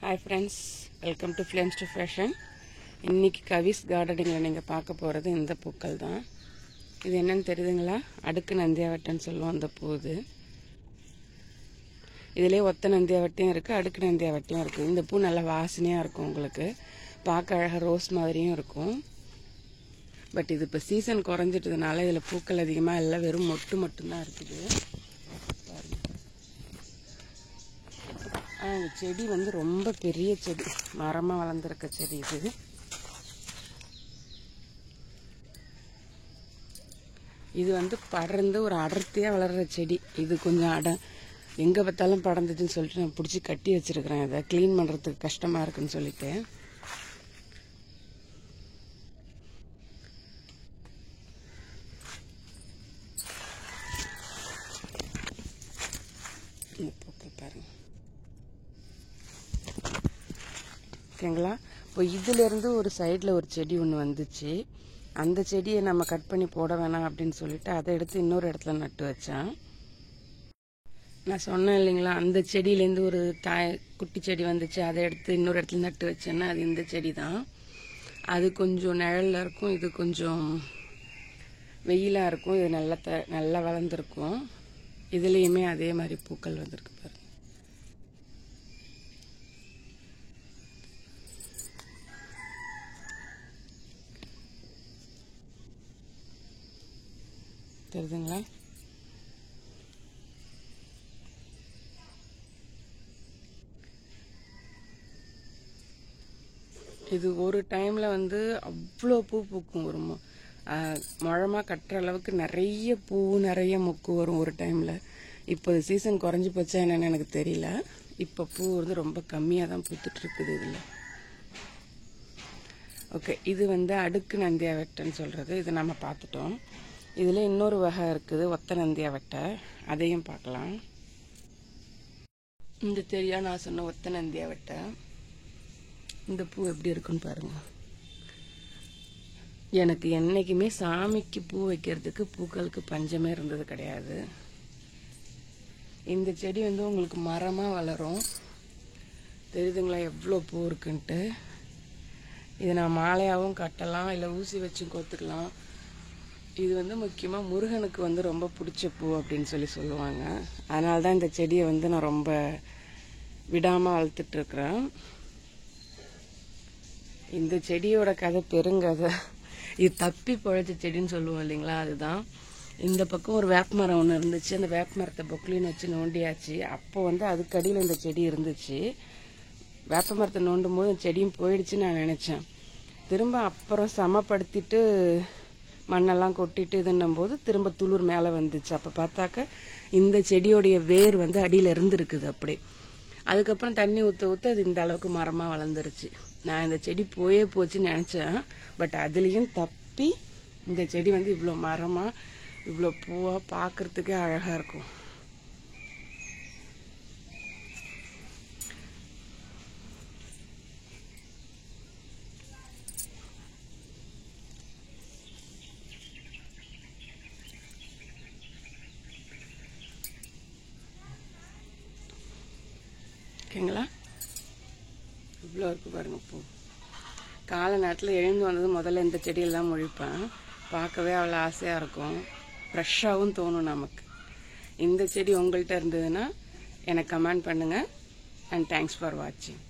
Hi friends, welcome to flames to fashion. இன்றைக்கி கவிஸ் கார்டனிங்கில் நீங்கள் பார்க்க போகிறது இந்த பூக்கள் தான். இது என்னென்னு தெரியுதுங்களா? அடுக்கு நந்தியாவட்டைன்னு சொல்லுவோம் அந்த பூ. இதிலே ஒத்த நந்தியாவட்டையும் இருக்குது, அடுக்கு நந்தியாவட்டையும் இருக்குது. இந்த பூ நல்லா வாசனையாக இருக்கும், உங்களுக்கு பார்க்க அழகாக ரோஸ் மாதிரியும் இருக்கும். பட் இது இப்போ சீசன் குறைஞ்சிட்டதுனால இதில் பூக்கள் அதிகமாக இல்லை, வெறும் மொட்டு மட்டும்தான் இருக்குது. இந்த செடி வந்து ரொம்ப பெரிய செடி, மரமாக வளர்ந்துருக்க செடி இது. இது வந்து படர்ந்து ஒரு அடர்த்தியாக வளர்கிற செடி. இது கொஞ்சம் எங்கே பார்த்தாலும் படர்ந்துச்சுன்னு சொல்லிட்டு நான் பிடிச்சி கட்டி வச்சுருக்கிறேன். இதை க்ளீன் பண்ணுறதுக்கு கஷ்டமாக இருக்குன்னு சொல்லிட்டு. பாருங்கள், ஓகேங்களா? இப்போ இதிலேருந்து ஒரு சைடில் ஒரு செடி ஒன்று வந்துச்சு. அந்த செடியை நம்ம கட் பண்ணி போட வேணாம் அப்படின்னு சொல்லிட்டு அதை எடுத்து இன்னொரு இடத்துல நட்டு வச்சேன். நான் சொன்னேன் இல்லைங்களா, அந்த செடியிலேருந்து ஒரு குட்டி செடி வந்துச்சு, அதை எடுத்து இன்னொரு இடத்துல நட்டு வச்சேன்னா அது இந்த செடி தான். அது கொஞ்சம் நிழலில் இருக்கும், இது கொஞ்சம் வெயிலாக இருக்கும். இது நல்லா வளர்ந்துருக்கும். இதுலேயுமே அதே மாதிரி பூக்கள் வந்திருக்கு பாருங்க. தெரியுதுங்களா? இது ஒரு டைமில் வந்து அவ்வளோ பூ பூக்கும். ஒரு முழமாக கட்டுற அளவுக்கு நிறைய பூ, நிறைய மொக்கு வரும் ஒரு டைமில். இப்போ சீசன் குறைஞ்சி போச்சா என்னன்னு எனக்கு தெரியல. இப்போ பூ வந்து ரொம்ப கம்மியாக தான் பூத்துட்ருக்குது இதில். ஓகே, இது வந்து அடுக்கு நந்தியாவட்டைன்னு சொல்கிறது. இது நம்ம பார்த்துட்டோம். இதில் இன்னொரு வகை இருக்குது, ஒத்த நந்தியாவட்டை. அதையும் பார்க்கலாம். இந்த தெரியா நான் சொன்ன ஒத்த நந்தியாவட்டை. இந்த பூ எப்படி இருக்குன்னு பாருங்கள். எனக்கு என்றைக்குமே சாமிக்கு பூ வைக்கிறதுக்கு பூக்களுக்கு பஞ்சமே இருந்தது கிடையாது. இந்த செடி வந்து உங்களுக்கு மரமாக வளரும். தெரியுதுங்களா எவ்வளோ பூ இருக்குன்ட்டு? இதை நான் மாலையாகவும் கட்டலாம், இல்லை ஊசி வச்சும் கோத்துக்கலாம். இது வந்து முக்கியமாக முருகனுக்கு வந்து ரொம்ப பிடிச்ச பூ அப்படின்னு சொல்லுவாங்க. அதனால தான் இந்த செடியை வந்து நான் ரொம்ப விடாமல் வளர்த்துட்ருக்குறேன். இந்த செடியோட கதை பெருங்கதை. இது தப்பி பொழைச்ச செடின்னு சொல்லுவோம் இல்லைங்களா, அதுதான். இந்த பக்கம் ஒரு வேப்ப மரம் ஒன்று இருந்துச்சு. அந்த வேப்ப மரத்தை பொக்லின்னு வச்சு நோண்டியாச்சு. அப்போ வந்து அதுக்கடியில் இந்த செடி இருந்துச்சு. வேப்ப மரத்தை நோண்டும் போது அந்த செடியும் போயிடுச்சுன்னு நான் நினச்சேன். திரும்ப அப்புறம் சமப்படுத்திட்டு மண்ணெல்லாம் கொட்டிட்டு இதுன்னும் போது திரும்ப துளிர் மேலே வந்துச்சு. அப்போ பார்த்தாக்க இந்த செடியோடைய வேர் வந்து அடியில் இருந்துருக்குது அப்படி. அதுக்கப்புறம் தண்ணி ஊற்ற அது இந்த அளவுக்கு மரமாக வளர்ந்துருச்சு. நான் இந்த செடி போச்சுன்னு நினச்சேன். பட் அதுலேயும் தப்பி இந்த செடி வந்து இவ்வளோ மரமாக இவ்வளோ பூவாக பார்க்குறதுக்கே அழகாக இருக்கும். ஓகேங்களா? இவ்வளோ இருக்குது பாருங்கள் பூ. காலை நேரத்தில் எழுந்து வந்தது முதல்ல இந்த செடியெல்லாம் முழிப்பேன். பார்க்கவே அவ்வளோ ஆசையாக இருக்கும், ஃப்ரெஷ்ஷாகவும் தோணும் நமக்கு. இந்த செடி உங்கள்கிட்ட இருந்ததுன்னா எனக்கு கமெண்ட் பண்ணுங்கள். அண்ட் தேங்க்ஸ் ஃபார் வாட்சிங்.